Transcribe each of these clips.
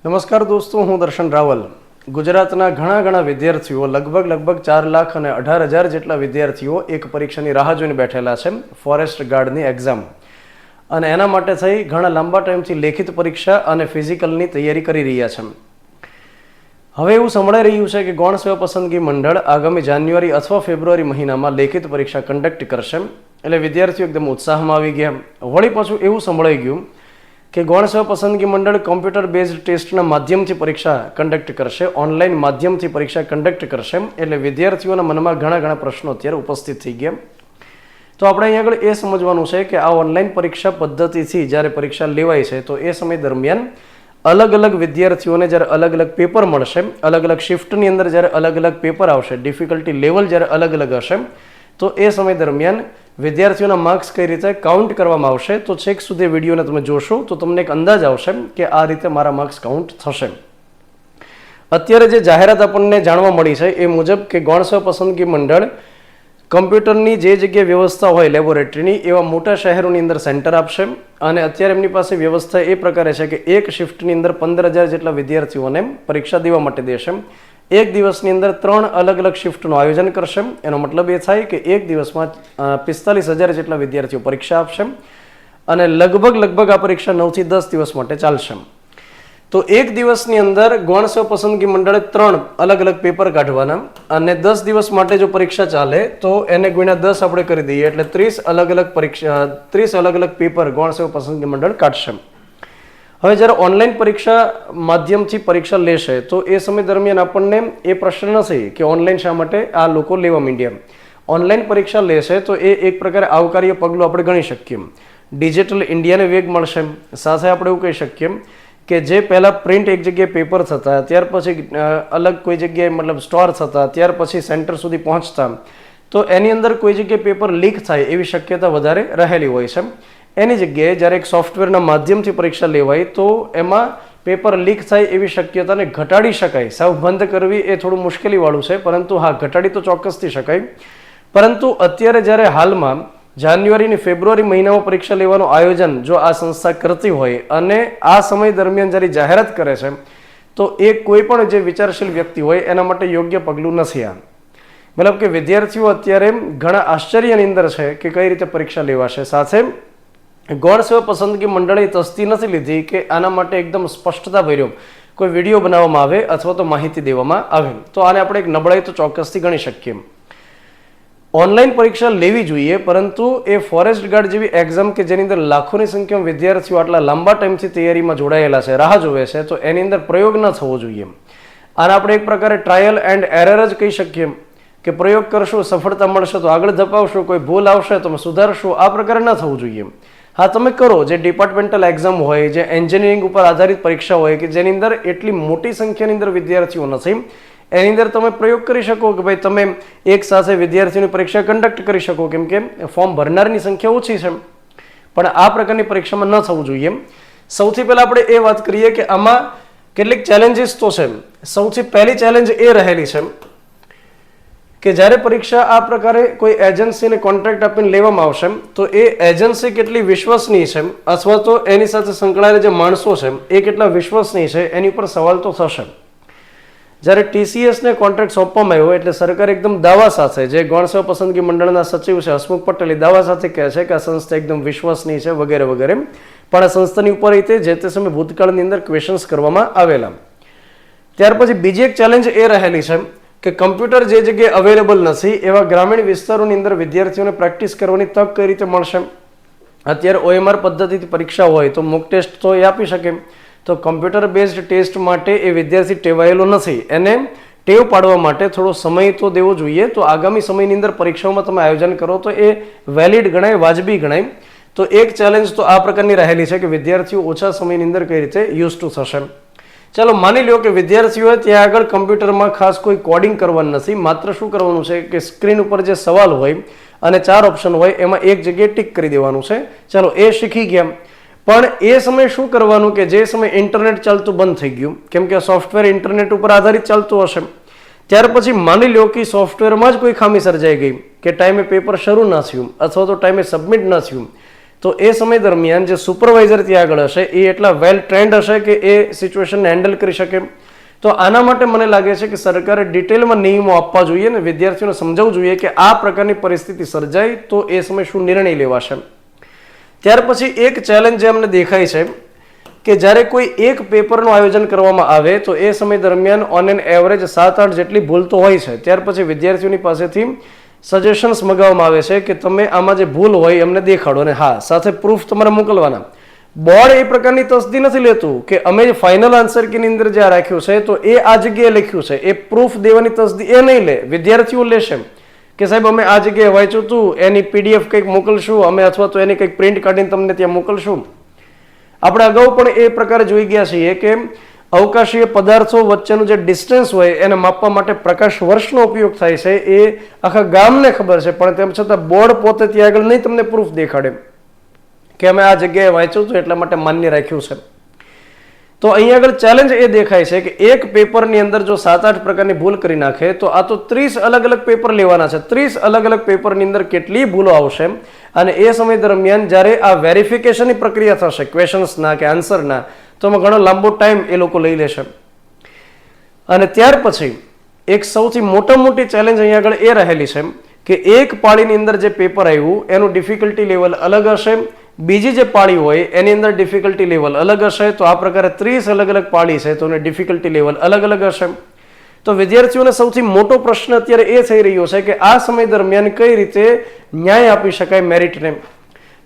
નમસ્કાર દોસ્તો, હું દર્શન રાવલ. ગુજરાતના ઘણા વિદ્યાર્થીઓ લગભગ 4,18,000 જેટલા વિદ્યાર્થીઓ એક પરીક્ષાની રાહ જોઈને બેઠેલા છે, ફોરેસ્ટ ગાર્ડની એક્ઝામ. અને એના માટે થઈ ઘણા લાંબા ટાઈમથી લેખિત પરીક્ષા અને ફિઝિકલની તૈયારી કરી રહ્યા છે. હવે એવું સંભળાઈ રહ્યું છે કે ગૌણ સેવા પસંદગી મંડળ આગામી જાન્યુઆરી અથવા ફેબ્રુઆરી મહિનામાં લેખિત પરીક્ષા કન્ડક્ટ કરશે. એટલે વિદ્યાર્થીઓ એકદમ ઉત્સાહમાં આવી ગયા. વળી પાછું એવું સંભળાઈ ગયું કે ગૌણ સેવા પસંદગી મંડળ કોમ્પ્યુટર બેઝડ ટેસ્ટના માધ્યમથી પરીક્ષા કન્ડક્ટ કરશે, ઓનલાઈન માધ્યમથી પરીક્ષા કન્ડક્ટ કરશે. એટલે વિદ્યાર્થીઓના મનમાં ઘણા પ્રશ્નો અત્યારે ઉપસ્થિત થઈ ગયા. તો આપણે અહીં આગળ એ સમજવાનું છે કે આ ઓનલાઈન પરીક્ષા પદ્ધતિથી જ્યારે પરીક્ષા લેવાય છે તો એ સમય દરમિયાન અલગ વિદ્યાર્થીઓને જ્યારે અલગ પેપર મળશે, અલગ શિફ્ટની અંદર જ્યારે અલગ પેપર આવશે, ડિફિકલ્ટી લેવલ જ્યારે અલગ હશે, તો એ સમય દરમિયાન વિદ્યાર્થીઓના માર્ક્સ કઈ રીતે કાઉન્ટ કરવામાં આવશે. તો છેક સુધી વિડીયોને તમે જોશો તો તમને એક અંદાજ આવશે કે આ રીતે મારા માર્ક્સ કાઉન્ટ થશે. અત્યારે જે જાહેરાત આપણને જાણવા મળી છે એ મુજબ કે ગૌણ સેવા પસંદગી મંડળ કમ્પ્યુટરની જે જગ્યાએ વ્યવસ્થા હોય લેબોરેટરીની એવા મોટા શહેરોની અંદર સેન્ટર આપશે. અને અત્યારે એમની પાસે વ્યવસ્થા એ પ્રકારે છે કે એક શિફ્ટની અંદર 15,000 જેટલા વિદ્યાર્થીઓને પરીક્ષા દેવા માટે દેશે. એક દિવસની અંદર 3 અલગ શિફ્ટનું આયોજન કરશે. એનો મતલબ એ થાય કે એક દિવસમાં 45,000 જેટલા વિદ્યાર્થીઓ પરીક્ષા આપશે અને લગભગ આ પરીક્ષા 9 થી 10 દિવસ માટે ચાલશે. તો એક દિવસની અંદર ગૌણ સેવા પસંદગી મંડળે 3 અલગ પેપર કાઢવાના અને 10 દિવસ માટે જો પરીક્ષા ચાલે તો એને ગુણ્યા 10 આપણે કરી દઈએ એટલે 30 અલગ પેપર ગૌણ સેવા પસંદગી મંડળ કાઢશે. હવે જ્યારે ઓનલાઈન પરીક્ષા માધ્યમથી પરીક્ષા લેશે તો એ સમય દરમિયાન આપણને એ પ્રશ્ન નથી કે ઓનલાઈન શા માટે આ લોકો લેવા માંડ્યા. ઓનલાઈન પરીક્ષા લેશે તો એ એક પ્રકારે આવકાર્ય પગલું આપણે ગણી શકીએ. ડિજિટલ ઇન્ડિયાને વેગ મળશે. સાથે આપણે એવું કહી શકીએ કે જે પહેલાં પ્રિન્ટ એક જગ્યાએ પેપર થતા, ત્યાર પછી અલગ કોઈ જગ્યાએ મતલબ સ્ટોર થતા, ત્યાર પછી સેન્ટર સુધી પહોંચતા, તો એની અંદર કોઈ જગ્યાએ પેપર લીક થાય એવી શક્યતા વધારે રહેલી હોય છે. એની જગ્યાએ જ્યારે એક સોફ્ટવેરના માધ્યમથી પરીક્ષા લેવાય તો એમાં પેપર લીક થાય એવી શક્યતાને ઘટાડી શકાય. સાવ બંધ કરવી એ થોડું મુશ્કેલીવાળું છે, પરંતુ હા, ઘટાડી તો ચોક્કસથી શકાય. પરંતુ અત્યારે જ્યારે હાલમાં જાન્યુઆરી અને ફેબ્રુઆરી મહિનામાં પરીક્ષા લેવાનું આયોજન જો આ સંસ્થા કરતી હોય અને આ સમય દરમિયાન જ્યારે જાહેરાત કરે છે તો એ કોઈ પણ જે વિચારશીલ વ્યક્તિ હોય એના માટે યોગ્ય પગલું નથી. આ મતલબ કે વિદ્યાર્થીઓ અત્યારે ઘણા આશ્ચર્યની અંદર છે કે કઈ રીતે પરીક્ષા લેવાશે. સાથે ગૌણ સેવા પસંદગી મંડળે તસ્દી નથી લીધી કે આના માટે એકદમ સ્પષ્ટતા ભર્યો કોઈ વિડીયો બનાવવામાં આવે અથવા તો માહિતી દેવામાં આવે. તો આને આપણે એક નબળાઈ તો ચોક્કસથી ગણી શકીએ. ઓનલાઈન પરીક્ષા લેવી જોઈએ, પરંતુ એ ફોરેસ્ટ ગાર્ડ જેવી એક્ઝામ કે જેની અંદર લાખોની સંખ્યામાં વિદ્યાર્થીઓ આટલા લાંબા ટાઈમથી તૈયારીમાં જોડાયેલા છે, રાહ જોવે છે, તો એની અંદર પ્રયોગ ન થવો જોઈએ. આને આપણે એક પ્રકારે ટ્રાયલ એન્ડ એરર જ કહી શકીએ કે પ્રયોગ કરશો, સફળતા મળશે તો આગળ ધપાવશો, કોઈ ભૂલ આવશે તો સુધારશો. આ પ્રકારે ન થવું જોઈએ. હા, તમે કરો જે ડિપાર્ટમેન્ટલ એક્ઝામ હોય, જે એન્જિનિયરિંગ ઉપર આધારિત પરીક્ષા હોય કે જેની અંદર એટલી મોટી સંખ્યાની અંદર વિદ્યાર્થીઓ નથી, એની અંદર તમે પ્રયોગ કરી શકો કે ભાઈ તમે એક સાથે વિદ્યાર્થીઓની પરીક્ષા કન્ડક્ટ કરી શકો, કેમ કે ફોર્મ ભરનારની સંખ્યા ઓછી છે. પણ આ પ્રકારની પરીક્ષામાં ન થવું જોઈએ. સૌથી પહેલાં આપણે એ વાત કરીએ કે આમાં કેટલીક ચેલેન્જીસ તો છે. સૌથી પહેલી ચેલેન્જ એ રહેલી છે કે જ્યારે પરીક્ષા આ પ્રકારે કોઈ એજન્સીને કોન્ટ્રાક્ટ આપીને લેવામાં આવશે તો એ એજન્સી કેટલી વિશ્વસનીય છે અથવા તો એની સાથે સંકળાયેલા જે માણસો છે એ કેટલા વિશ્વસનીય છે એની ઉપર સવાલ તો થશે. જ્યારે TCSને કોન્ટ્રાક્ટ સોંપવામાં આવ્યો એટલે સરકાર એકદમ દાવા સાથે, જે ગૌણ સેવા પસંદગી મંડળના સચિવ છે હસમુખ પટેલ, એ દાવા સાથે કહે છે કે આ સંસ્થા એકદમ વિશ્વસનીય છે વગેરે. પણ આ સંસ્થાની ઉપર જે તે સમયે ભૂતકાળની અંદર ક્વેશ્ચન્સ કરવામાં આવેલા. ત્યાર પછી બીજી એક ચેલેન્જ એ રહેલી છે કે કમ્પ્યુટર જે જગ્યાએ અવેલેબલ નથી એવા ગ્રામીણ વિસ્તારોની અંદર વિદ્યાર્થીઓને પ્રેક્ટિસ કરવાની તક કઈ રીતે મળશે. અત્યારે OMR પદ્ધતિથી પરીક્ષા હોય તો મોક ટેસ્ટ તો એ આપી શકે, તો કમ્પ્યુટર બેઝડ ટેસ્ટ માટે એ વિદ્યાર્થી ટેવાયેલો નથી. એને ટેવ પાડવા માટે થોડો સમય તો દેવો જોઈએ. તો આગામી સમયની અંદર પરીક્ષાઓમાં તમે આયોજન કરો તો એ વેલિડ ગણાય, વાજબી ગણાય. તો એક ચેલેન્જ તો આ પ્રકારની રહેલી છે કે વિદ્યાર્થીઓ ઓછા સમયની અંદર કઈ રીતે યુઝ ટુ થશે. ચાલો માની લો કે વિદ્યાર્થીઓએ ત્યાં આગળ કમ્પ્યુટરમાં ખાસ કોઈ કોડિંગ કરવાનું નથી, માત્ર શું કરવાનું છે કે સ્ક્રીન ઉપર જે સવાલ હોય અને 4 ઓપ્શન હોય એમાં એક જગ્યાએ ટિક કરી દેવાનું છે. ચાલો એ શીખી ગયા. પણ એ સમયે શું કરવાનું કે જે સમયે ઇન્ટરનેટ ચાલતું બંધ થઈ ગયું, કેમ કે સોફ્ટવેર ઇન્ટરનેટ ઉપર આધારિત ચાલતું હશે, ત્યાર પછી માની લો કે સોફ્ટવેરમાં જ કોઈ ખામી સર્જાઈ ગઈ કે ટાઈમે પેપર શરૂ ન થયું અથવા તો ટાઈમે સબમિટ ન થયું, તો એ સમય દરમિયાન જે સુપરવાઇઝર ત્યાં આગળ હશે એ એટલા વેલ ટ્રેન્ડ હશે કે એ સિચ્યુએશનને હેન્ડલ કરી શકે. તો આના માટે મને લાગે છે કે સરકારે ડિટેલમાં નિયમો આપવા જોઈએ ને વિદ્યાર્થીઓને સમજાવવું જોઈએ કે આ પ્રકારની પરિસ્થિતિ સર્જાય તો એ સમય શું નિર્ણય લેવાશે. ત્યાર પછી એક ચેલેન્જ જે અમને દેખાય છે કે જ્યારે કોઈ એક પેપરનું આયોજન કરવામાં આવે તો એ સમય દરમિયાન ઓન એન એવરેજ 7-8 જેટલી ભૂલ તો હોય છે. ત્યાર પછી વિદ્યાર્થીઓની પાસેથી સજેશન્સ મગાવવામાં આવે છે કે તમે આમાં જે ભૂલ હોય એમને દેખાડો અને હા સાથે પ્રૂફ તમારે મોકલવાના. બોર્ડ એ પ્રકારની તસદી નથી લેતું કે અમે ફાઇનલ આન્સર કીની અંદર જે રાખ્યું છે તો એ આ જગ્યાએ લખ્યું છે, એ પ્રૂફ દેવાની તસદી એ નહીં લે, વિદ્યાર્થીઓ લેશે કે સાહેબ અમે આ જગ્યાએ વાંચ્યું હતું, એની પીડીએફ કંઈક મોકલશું અમે અથવા તો એની કંઈક પ્રિન્ટ કાઢીને તમને ત્યાં મોકલશું. આપણે અગાઉ પણ એ પ્રકારે જોઈ ગયા છીએ કે અવકાશીય પદાર્થો વચ્ચેનું જે ડિસ્ટન્સ હોય એને માપવા માટે પ્રકાશ વર્ષનો ઉપયોગ થાય છે. એ આખા ગામને ખબર છે, પણ તેમ છતાં બોર્ડ પોતે ત્યાં આગળ નહીં તમને પ્રૂફ દેખાડે કે અમે આ જગ્યાએ વાંચ્યું હતું એટલા માટે માન્ય રાખ્યું છે. તો અહીંયા આગળ ચેલેન્જ એ દેખાય છે કે એક પેપરની અંદર જો 7-8 પ્રકારની ભૂલ કરી નાખે તો આ તો 30 અલગ અલગ પેપર લેવાના છે. 30 અલગ અલગ પેપરની અંદર કેટલી ભૂલો આવશે અને એ સમય દરમિયાન જ્યારે આ વેરિફિકેશનની પ્રક્રિયા થશે ક્વેશ્ચન્સના કે આન્સરના તો એમાં ઘણો લાંબો ટાઈમ એ લોકો લઈ લેશે. અને ત્યાર પછી એક સૌથી મોટી ચેલેન્જ અહીંયા આગળ એ રહેલી છે કે એક પાળીની અંદર જે પેપર આવ્યું એનું ડિફિકલ્ટી લેવલ અલગ હશે, બીજી જે પાળી હોય એની અંદર ડિફિકલ્ટી લેવલ અલગ હશે. તો આ પ્રકારે 30 અલગ અલગ પાળી છે તો એને ડિફિકલ્ટી લેવલ અલગ અલગ હશે. તો વિદ્યાર્થીઓને સૌથી મોટો પ્રશ્ન અત્યારે એ થઈ રહ્યો છે કે આ સમય દરમિયાન કઈ રીતે ન્યાય આપી શકાય મેરિટને.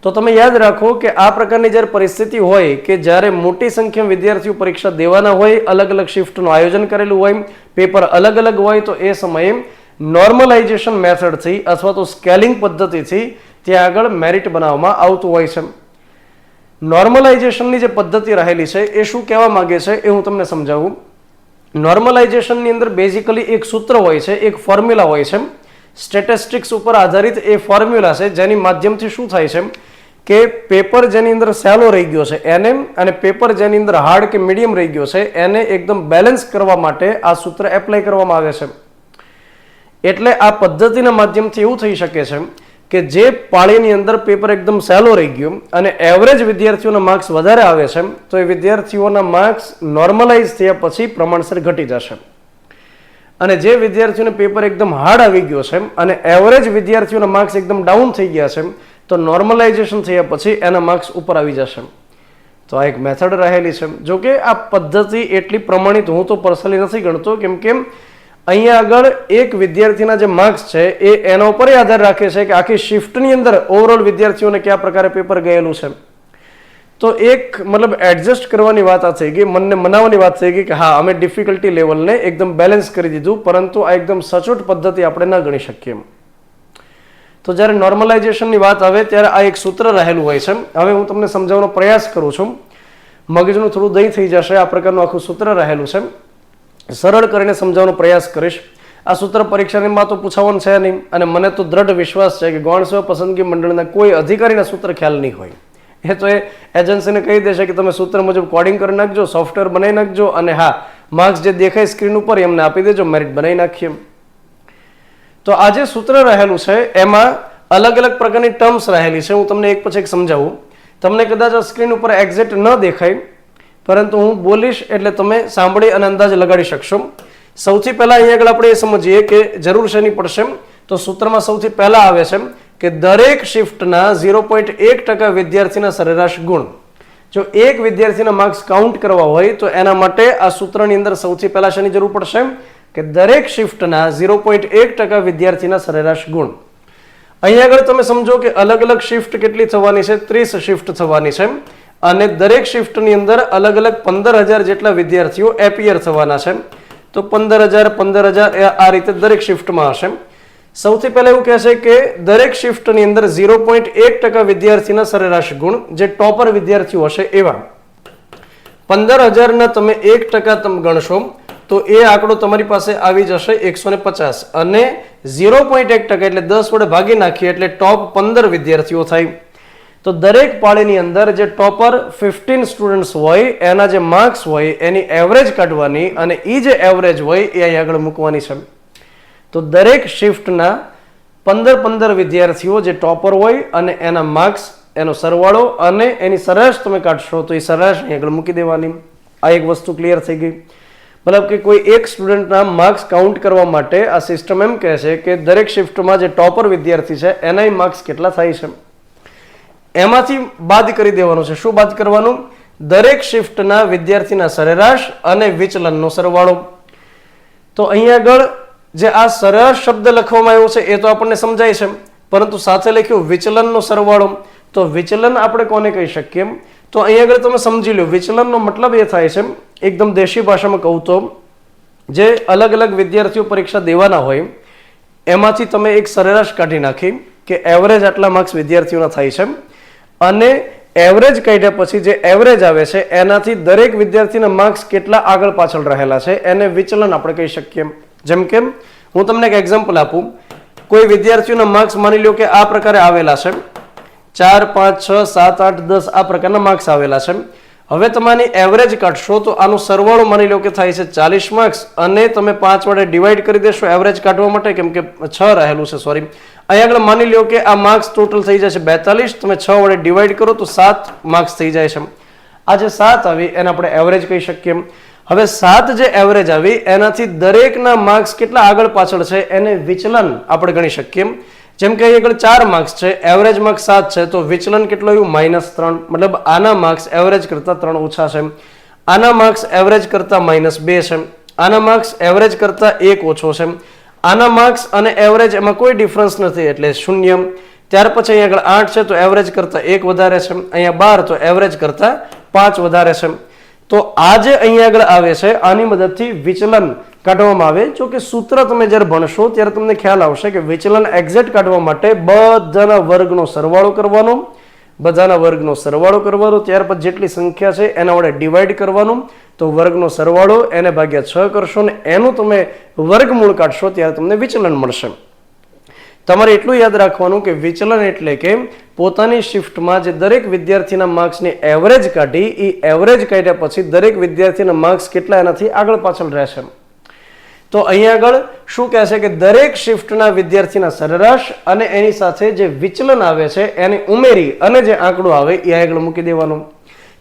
તો તમે યાદ રાખો કે આ પ્રકારની જ્યારે પરિસ્થિતિ હોય કે જ્યારે મોટી સંખ્યામાં વિદ્યાર્થીઓ પરીક્ષા દેવાના હોય, અલગ અલગ શિફ્ટનું આયોજન કરેલું હોય, પેપર અલગ અલગ હોય, તો એ સમયે નોર્મલાઇઝેશન મેથડથી અથવા તો સ્કેલિંગ પદ્ધતિથી ત્યાં આગળ મેરિટ બનાવવામાં આવતું હોય છે. નોર્મલાઇઝેશનની જે પદ્ધતિ રહેલી છે એ શું કહેવા માંગે છે એ હું તમને સમજાવું. નોર્મલાઇઝેશનની અંદર બેઝિકલી એક સૂત્ર હોય છે, એક ફોર્મ્યુલા હોય છે. સ્ટેટિસ્ટિક્સ ઉપર આધારિત એ ફોર્મ્યુલા છે જેની માધ્યમથી શું થાય છે કે પેપર જેની અંદર સહેલો રહી ગયો છે એને અને પેપર જેની અંદર હાર્ડ કે મીડિયમ રહી ગયો છે એને એકદમ બેલેન્સ કરવા માટે આ સૂત્ર એપ્લાય કરવામાં આવે છે. એટલે આ પદ્ધતિના માધ્યમથી એવું થઈ શકે છે કે જે પાળીની અંદર પેપર એકદમ સહેલો રહી ગયો અને એવરેજ વિદ્યાર્થીઓના માર્ક્સ વધારે આવે છે તો એ વિદ્યાર્થીઓના માર્ક્સ નોર્મલાઇઝ થયા પછી પ્રમાણસર ઘટી જશે. અને જે વિદ્યાર્થીઓને પેપર એકદમ હાર્ડ આવી ગયો છે અને એવરેજ વિદ્યાર્થીઓના માર્ક્સ એકદમ ડાઉન થઈ ગયા છે તો નોર્મલાઇઝેશન થયા પછી એના માર્ક્સ ઉપર આવી જશે. તો આ એક મેથડ રહેલી છે. જો કે આ પદ્ધતિ એટલી પ્રમાણિત હું તો પર્સનલી નથી ગણતો, કેમ કે અહીંયા આગળ એક વિદ્યાર્થીના જે માર્ક્સ છે એ એના ઉપર આધાર રાખે છે કે આખી શિફ્ટની અંદર ઓવરઓલ વિદ્યાર્થીઓને કયા પ્રકારે પેપર ગયેલું છે. તો એક મતલબ એડજસ્ટ કરવાની વાત આ થઈ ગઈ, મનને મનાવવાની વાત થઈ ગઈ કે હા અમે ડિફિકલ્ટી લેવલને એકદમ બેલેન્સ કરી દીધું, પરંતુ આ એકદમ સચોટ પદ્ધતિ આપણે ન ગણી શકીએ. તો જ્યારે નોર્મલાઇઝેશનની વાત આવે ત્યારે આ એક સૂત્ર રહેલું હોય છે. હવે હું તમને સમજાવવાનો પ્રયાસ કરું છું, મગજનું થોડું દહીં થઈ જશે. આ પ્રકારનું આખું સૂત્ર રહેલું છે, સરળ કરીને સમજાવવાનો પ્રયાસ કરીશ. આ સૂત્ર પરીક્ષામાં તો પૂછાવાનું છે નહીં અને મને તો દ્રઢ વિશ્વાસ છે કે ગૌણ સેવા પસંદગી મંડળના કોઈ અધિકારીના સૂત્ર ખ્યાલ નહીં હોય. એ તો એ એજન્સીને કહી દેશે કે તમે સૂત્ર મુજબ કોડિંગ કરી નાખજો, સોફ્ટવેર બનાવી નાખજો અને હા માર્ક્સ જે દેખાય સ્ક્રીન ઉપર એમને આપી દેજો, મેરિટ બનાવી નાખીએ. તો આ જે સૂત્ર રહેલું છે એમાં અલગ અલગ પ્રકારની ટર્મ્સ રહેલી છે. હું તમને એક પછી એક સમજાવું. તમને કદાચ આ સ્ક્રીન ઉપર એક્ઝેક્ટ ન દેખાય, પરંતુ હું બોલીશ એટલે તમે સાંભળી અને અંદાજ લગાડી શકશો. સૌથી પહેલા અહીંયા આગળ આપણે એ સમજીએ કે જરૂર શેની પડશે. તો સૂત્રમાં સૌથી પહેલા આવે છે કે દરેક શિફ્ટના 0.1% વિદ્યાર્થીના સરેરાશ ગુણ. જો એક વિદ્યાર્થીના માર્ક્સ કાઉન્ટ કરવા હોય તો એના માટે આ સૂત્રની અંદર સૌથી પહેલા શેની જરૂર પડશે કે દરેક શિફ્ટના 0.1% વિદ્યાર્થીના સરેરાશ ગુણ. અહીંયા આગળ તમે સમજો કે અલગ અલગ શિફ્ટ કેટલી થવાની છે, 30 શિફ્ટ થવાની છે અને દરેક શિફ્ટની અંદર અલગ અલગ 15,000 જેટલા વિદ્યાર્થીઓ એપિયર થવાના છે. તો 15,000 આ રીતે દરેક શિફ્ટમાં હશે. સૌથી પહેલા એવું કહે છે કે દરેક શિફ્ટની અંદર 0.1% વિદ્યાર્થીના સરેરાશ ગુણ, જે ટોપર વિદ્યાર્થીઓ હશે એવા 15,000 તમે 1% તમે ગણશો તો એ આંકડો તમારી પાસે આવી જશે 150 અને 0.1% એટલે 10 વડે ભાગી નાખીએ એટલે ટોપ 15 વિદ્યાર્થીઓ થાય. તો દરેક પાળીની અંદર જે ટોપર 15 સ્ટુડન્ટ્સ હોય એના જે માર્ક્સ હોય એની એવરેજ કાઢવાની અને એ જે એવરેજ હોય એ અહીં આગળ મૂકવાની છે. તો દરેક શિફ્ટના 15 વિદ્યાર્થીઓ જે ટોપર હોય અને એના માર્ક્સ એનો સરવાળો અને એની સરેરાશ તમે કાઢશો તો એ સરેરાશ અહીં આગળ મૂકી દેવાની. આ એક વસ્તુ ક્લિયર થઈ ગઈ. મતલબ કે કોઈ એક સ્ટુડન્ટના માર્ક્સ કાઉન્ટ કરવા માટે આ સિસ્ટમ એમ કહે છે કે દરેક શિફ્ટમાં જે ટોપર વિદ્યાર્થી છે એના માર્ક્સ કેટલા થાય છે એમાંથી બાદ કરી દેવાનું છે. શું બાદ કરવાનું? દરેક શિફ્ટના વિદ્યાર્થીના સરેરાશ અને વિચલનનો સરવાળો. તો અહીં આગળ જે આ સરેરાશ શબ્દ લખવામાં આવ્યો છે એ તો આપણને સમજાય છે, પરંતુ સાથે લખ્યું વિચલનનો સરવાળો. તો વિચલન આપણે કોને કહી શકીએ? તો અહીં આગળ તમે સમજી લો, વિચલનનો મતલબ એ થાય છે, એકદમ દેશી ભાષામાં કહું તો, જે અલગ અલગ વિદ્યાર્થીઓ પરીક્ષા દેવાના હોય એમાંથી તમે એક સરેરાશ કાઢી નાખી કે એવરેજ આટલા માર્ક્સ વિદ્યાર્થીઓના થાય છે, અને એવરેજ કાઢ્યા પછી જે એવરેજ આવે છે એનાથી દરેક વિદ્યાર્થીના માર્ક્સ કેટલા આગળ પાછળ રહેલા છે એને વિચલન આપણે કહી શકીએ. જેમ કે હું તમને એક એક્ઝામ્પલ આપું. કોઈ વિદ્યાર્થીઓના માર્ક્સ માની લો કે આ પ્રકારે આવેલા છે, 4, 5, 6, 7, 8, 10 આ પ્રકારના માર્ક્સ આવેલા છે. હવે તમારી એવરેજ કાઢશો તો આનો સરવાળો માની લો કે થાય છે 40 માર્ક્સ, અને તમે 5 વડે ડિવાઈડ કરી દેશો એવરેજ કાઢવા માટે, કેમ કે 6 રહેલું છે, સોરી, અહીં આગળ માની લો કે આ માર્ક્સ ટોટલ થઈ જશે 42, તમે 6 વડે ડિવાઈડ કરો તો 7 માર્ક્સ થઈ જાય છે. આ જે 7 આવી એને આપણે એવરેજ કહી શકીએ. હવે 7 જે એવરેજ આવી એનાથી દરેકના માર્ક્સ કેટલા આગળ પાછળ છે એને વિચલન આપણે ગણી શકીએ. જેમ કે અહીં આગળ 4 માર્ક્સ છે, એવરેજ માર્ક્સ 7 છે, તો વિચલન કેટલું આવ્યું? -3. મતલબ આના માર્ક્સ એવરેજ કરતા 3 ઓછા છે, આના માર્ક્સ એવરેજ કરતા -2 છે, આના માર્ક્સ એવરેજ કરતા 1 ઓછો છે, આના માર્ક્સ અને એવરેજ એમાં કોઈ ડિફરન્સ નથી એટલે 0. ત્યાર પછી અહીં આગળ 8 છે તો એવરેજ કરતા 1 વધારે છે, અહીંયા 12 તો એવરેજ કરતા 5 વધારે છે. તો આ જે અહીં આગળ આવે છે આની મદદથી વિચલન કાઢવામાં આવે. જો કે સૂત્ર તમે જ્યારે ભણશો ત્યારે તમને ખ્યાલ આવશે કે વિચલન એક્ઝેક્ટ કાઢવા માટે બધાના વર્ગનો સરવાળો કરવાનો, ત્યાર પછી જેટલી સંખ્યા છે એના વડે ડિવાઈડ કરવાનું, તો વર્ગનો સરવાળો એને ભાગ્યા 6 કરશો ને એનું તમે વર્ગમૂળ કાઢશો ત્યારે તમને વિચલન મળશે. તમારે એટલું યાદ રાખવાનું કે વિચલન એટલે કે પોતાની શિફ્ટમાં જે દરેક વિદ્યાર્થીના માર્ક્સની એવરેજ કાઢી, એ એવરેજ કાઢ્યા પછી દરેક વિદ્યાર્થીના માર્ક્સ કેટલા એનાથી આગળ પાછળ રહેશે. તો અહીંયા આગળ શું કહે છે કે દરેક શિફ્ટના વિદ્યાર્થીના સરેરાશ અને એની સાથે જે વિચલન આવે છે એને ઉમેરી અને જે આંકડો આવે એ આગળ મૂકી દેવાનું.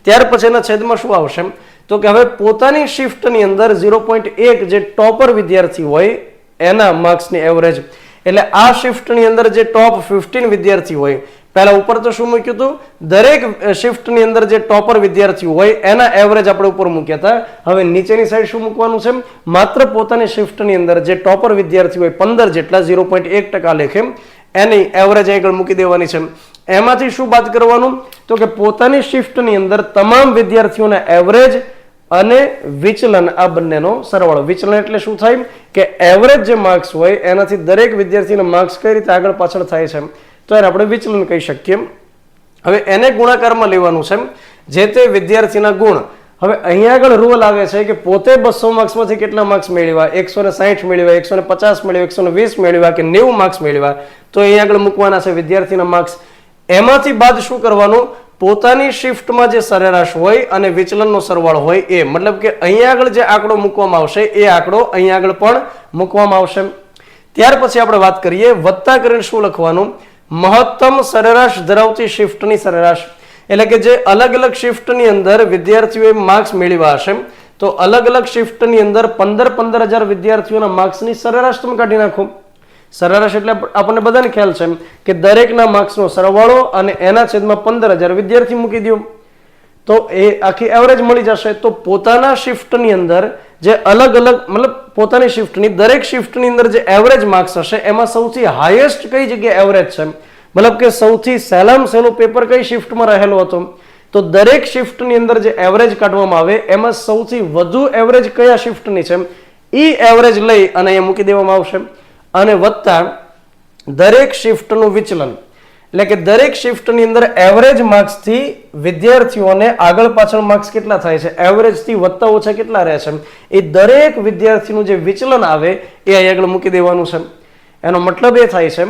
ત્યાર પછી એના છેદમાં શું આવશે? તો કે હવે પોતાની શિફ્ટની અંદર 0.1 જે ટોપર વિદ્યાર્થી હોય એના માર્ક્સની એવરેજ, એટલે આ શિફ્ટની અંદર જે ટોપ 15 વિદ્યાર્થી હોય, પહેલા ઉપર તો શું મૂક્યું હતું? દરેક શિફ્ટની અંદર જે ટોપર વિદ્યાર્થીઓ હોય એના એવરેજ આપણે ઉપર મૂક્યા હતા. હવે નીચેની સાઈડ શું મૂકવાનું છે? માત્ર પોતાની શિફ્ટની અંદર જે ટોપર વિદ્યાર્થી હોય 15 જેટલા 0.1% લેખે એની એવરેજ આગળ મૂકી દેવાની છે. એમાંથી શું બાદ કરવાનું? તો કે પોતાની શિફ્ટની અંદર તમામ વિદ્યાર્થીઓના એવરેજ અને વિચલન આ બંનેનો સરવાળો. વિચલન એટલે શું થાય કે એવરેજ જે માર્ક્સ હોય એનાથી દરેક વિદ્યાર્થીના માર્ક્સ કઈ રીતે આગળ પાછળ થાય છે તો એને આપણે વિચલન કહી શકીએ. હવે એને ગુણાકારમાં લેવાનું છે, જે તે વિદ્યાર્થીના ગુણ. હવે અહીંયા આગળ રૂલ આવે છે કે પોતે 200 માર્ક્સમાંથી કેટલા માર્ક્સ મેળવ્યા, 160 મેળવ્યા, 150 મેળવ્યા, 120 મેળવ્યા કે 90 માર્ક્સ મેળવ્યા, તો અહીંયા આગળ મૂકવાના છે વિદ્યાર્થીના માર્ક્સ. એમાંથી બાદ શું કરવાનું? પોતાની શિફ્ટમાં જે સરેરાશ હોય અને વિચલનનો સરવાળો હોય એ, મતલબ કે અહીંયા આગળ જે આંકડો મૂકવામાં આવશે એ આંકડો અહીંયા આગળ પણ મૂકવામાં આવશે. ત્યાર પછી આપણે વાત કરીએ વત્તા કરીને શું લખવાનું? મહત્તમ સરેરાશ ધરાવતી શિફ્ટની સરેરાશ. એટલે કે જે અલગ અલગ શિફ્ટની અંદર વિદ્યાર્થીઓએ માર્ક્સ મેળવ્યા હશે, તો અલગ અલગ શિફ્ટની અંદર 15,000 વિદ્યાર્થીઓના માર્ક્સની સરેરાશ તમે કાઢી નાખો. સરેરાશ એટલે આપણને બધાને ખ્યાલ છે કે દરેકના માર્ક્સનો સરવાળો અને એના છેદમાં 15,000 વિદ્યાર્થી મૂકી દો તો એ આખી એવરેજ મળી જશે. તો પોતાના શિફ્ટની અંદર જે અલગ અલગ, મતલબ પોતાની શિફ્ટની દરેક શિફ્ટની અંદર જે એવરેજ માર્ક્સ હશે એમાં સૌથી હાઈએસ્ટ કઈ જગ્યાએ એવરેજ છે, મતલબ કે સૌથી સહેલામાં સહેલો પેપર કઈ શિફ્ટમાં રહેલો હતો, તો દરેક શિફ્ટની અંદર જે એવરેજ કાઢવામાં આવે એમાં સૌથી વધુ એવરેજ કયા શિફ્ટની છે એ એવરેજ લઈ અને અહીંયા મૂકી દેવામાં આવશે. અને વત્તા દરેક શિફ્ટનું વિચલન, એટલે કે દરેક શિફ્ટની અંદર એવરેજ માર્ક્સથી વિદ્યાર્થીઓને આગળ પાછળ માર્ક્સ કેટલા થાય છે, એવરેજથી વત્તા ઓછા કેટલા રહે છે, એ દરેક વિદ્યાર્થીનું જે વિચલન આવે એ અહીં આગળ મૂકી દેવાનું છે. એનો મતલબ એ થાય છે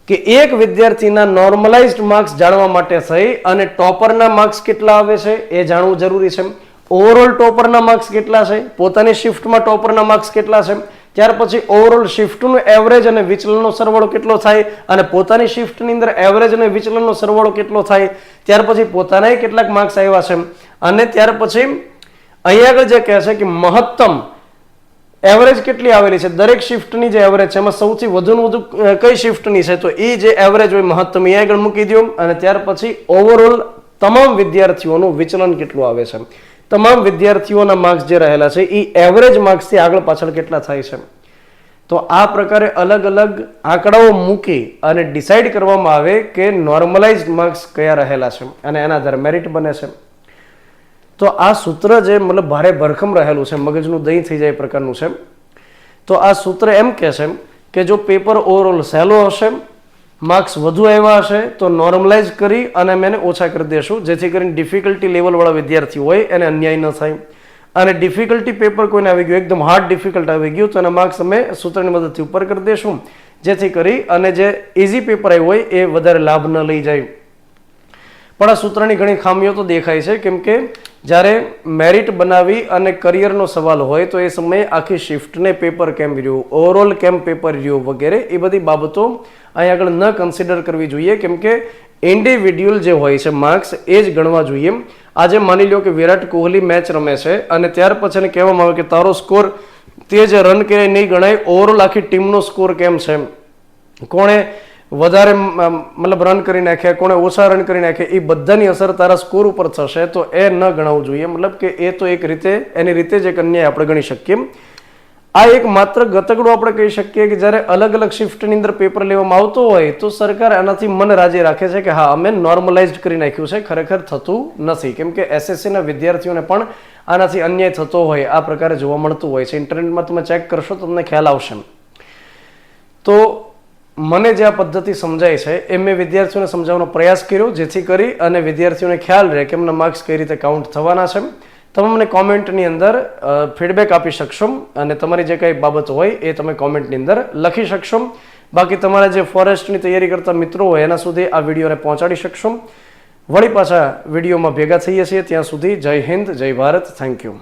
કે એક વિદ્યાર્થીના નોર્મલાઇઝ્ડ માર્ક્સ જાણવા માટે થઈ અને ટોપરના માર્ક્સ કેટલા આવે છે એ જાણવું જરૂરી છે. ઓવરઓલ ટોપરના માર્ક્સ કેટલા છે, પોતાની શિફ્ટમાં ટોપરના માર્ક્સ કેટલા છે, ત્યાર પછી ઓવરઓલ શિફ્ટનું એવરેજ અને વિચલનનો સરવાળો કેટલો થાય અને પોતાની શિફ્ટની અંદર એવરેજ અને વિચલનનો સરવાળો કેટલો થાય, ત્યાર પછી પોતાના કેટલાક માર્ક્સ આવ્યા છે અને ત્યાર પછી અહીંયા આગળ જે કહે છે કે મહત્તમ એવરેજ કેટલી આવેલી છે, દરેક શિફ્ટની જે એવરેજ છે એમાં સૌથી વધુનું વધુ કઈ શિફ્ટની છે, તો એ જે એવરેજ હોય મહત્તમ એ આગળ મૂકી દો અને ત્યાર પછી ઓવરઓલ તમામ વિદ્યાર્થીઓનું વિચલન કેટલું આવે છે, તમામ વિદ્યાર્થીઓના માર્ક્સ જે રહેલા છે એ એવરેજ માર્ક્સથી આગળ પાછળ કેટલા થાય છે. તો આ પ્રકારે અલગ અલગ આંકડાઓ મૂકી અને ડિસાઇડ કરવામાં આવે કે નોર્મલાઇઝડ માર્ક્સ કયા રહેલા છે અને એના આધારે મેરિટ બને છે. તો આ સૂત્ર જે મતલબ ભારે ભરખમ રહેલું છે, મગજનું દહીં થઈ જાય પ્રકારનું છે. તો આ સૂત્ર એમ કહે છે કે જો પેપર ઓવરઓલ સહેલો હશે, માર્ક્સ વધુ આવ્યા હશે તો નોર્મલાઇઝ કરી અને અમે એને ઓછા કરી દેશું, જેથી કરીને ડિફિકલ્ટી લેવલવાળા વિદ્યાર્થી હોય એને અન્યાય ન થાય. અને ડિફિકલ્ટી પેપર કોઈને આવી ગયું, એકદમ હાર્ડ ડિફિકલ્ટ આવી ગયું, તો એના માર્ક્સ અમે સૂત્રની મદદથી ઉપર કરી દેશું, જેથી કરી અને જે ઇઝી પેપર આવ્યું હોય એ વધારે લાભ ન લઈ જાય. પણ આ સૂત્રની ઘણી ખામીઓ તો દેખાય છે, કેમ કે જ્યારે મેરિટ બનાવી અને કરિયરનો સવાલ હોય તો એ સમયે આખી શિફ્ટને પેપર કેમ રહ્યું, ઓવરઓલ કેમ પેપર રહ્યું વગેરે એ બધી બાબતો અહીં આગળ ન કન્સિડર કરવી જોઈએ, કેમ કે ઇન્ડિવિડ્યુઅલ જે હોય છે માર્ક્સ એ જ ગણવા જોઈએ. આજે માની લો કે વિરાટ કોહલી મેચ રમે છે અને ત્યાર પછી એને કહેવામાં આવે કે તારો સ્કોર તે જે રન કર્યા નહીં ગણાય, ઓવરઓલ આખી ટીમનો સ્કોર કેમ છે, કોણે વધારે મતલબ રન કરી નાખ્યા, કોણે ઓછા રન કરી નાખ્યા, એ બધાની અસર તારા સ્કોર ઉપર થશે, તો એ ન ગણાવવું જોઈએ. મતલબ કે એ તો એક રીતે એની રીતે જ એક અન્યાય આપણે ગણી શકીએ. આ એક માત્ર ગતકડું આપણે કહી શકીએ કે જ્યારે અલગ અલગ શિફ્ટની અંદર પેપર લેવામાં આવતો હોય તો સરકાર એનાથી મન રાજી રાખે છે કે હા અમે નોર્મલાઇઝ કરી નાખ્યું છે, ખરેખર થતું નથી, કેમ કે એસએસસીના વિદ્યાર્થીઓને પણ આનાથી અન્યાય થતો હોય આ પ્રકારે જોવા મળતું હોય છે. ઇન્ટરનેટમાં તમે ચેક કરશો તો તમને ખ્યાલ આવશે. તો મને જે આ પદ્ધતિ સમજાય છે એ મેં વિદ્યાર્થીઓને સમજાવવાનો પ્રયાસ કર્યો, જેથી કરી અને વિદ્યાર્થીઓને ખ્યાલ રહે કે એમના માર્ક્સ કઈ રીતે કાઉન્ટ થવાના છે. તમે મને કોમેન્ટની અંદર ફીડબેક આપી શકશો અને તમારી જે કંઈ બાબત હોય એ તમે કોમેન્ટની અંદર લખી શકશો. બાકી તમારા જે ફોરેસ્ટની તૈયારી કરતા મિત્રો હોય એના સુધી આ વિડીયોને પહોંચાડી શકશો. વળી પાછા વિડીયોમાં ભેગા થઈએ છીએ, ત્યાં સુધી જય હિન્દ, જય ભારત, થેન્ક યુ.